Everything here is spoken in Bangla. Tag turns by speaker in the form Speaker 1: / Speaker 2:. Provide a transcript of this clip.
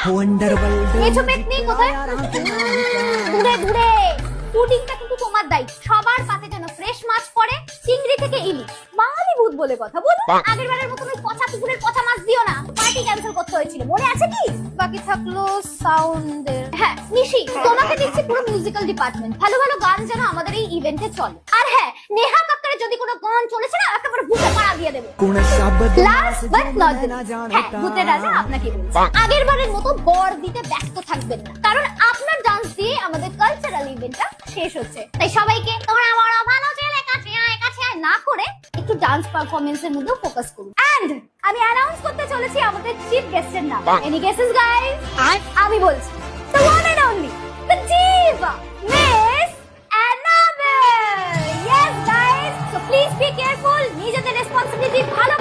Speaker 1: মেছো পেতনি কোথায়? দূরে দূরে। পুডিংটা কিন্তু তোমার দায়িত্ব। সবার পাতে যেন ফ্রেশ মাছ পড়ে, চিংড়ি থেকে ইলিশ। বাঙালি ভূত বলে কথা বল। আগের বারের মতো ওই পচা পুকুরের পচা মাছ দিও না, পার্টি ক্যান্সেল করতে হয়েছিল, মনে আছে কি? বাকি থাকলো সাউন্ডের। হ্যাঁ নিশি, তোমাকে দেখছি পুরো মিউজিক্যাল ডিপার্টমেন্ট। ভালো ভালো গান যেন আমাদের এই ইভেন্টে চলে। আর হ্যাঁ, নেহা কাক্কারের যদি কোনো গান চলেছে না, একেবারে ভূতে পাড়া দিয়ে দেবো। লাস্ট বাট নট হ্যাঁ, ভূতের রাজা আপনাকে বলছি, আগের বারের মতো বর দিতে ব্যস্ত থাকবেন না, কারণ আপনার ডান্স দিয়ে আমাদের কালচারাল ইভেন্টটা শেষ হচ্ছে। তাই সবাইকে তোমরা বড় ভালো ছেলে কাছে আয় না করে একটু ডান্স পারফরম্যান্সের মধ্যে ফোকাস করুন। এন্ড আমি অ্যানাউন্স করতে চলেছি আমাদের চিফ গেস্টের নাম। Any guesses guys? আমি বলছি the one and only, the diva, Miss Annabelle. Yes guys, so please be careful, নিজেদের রেসপন্সিবিলিটি ভালো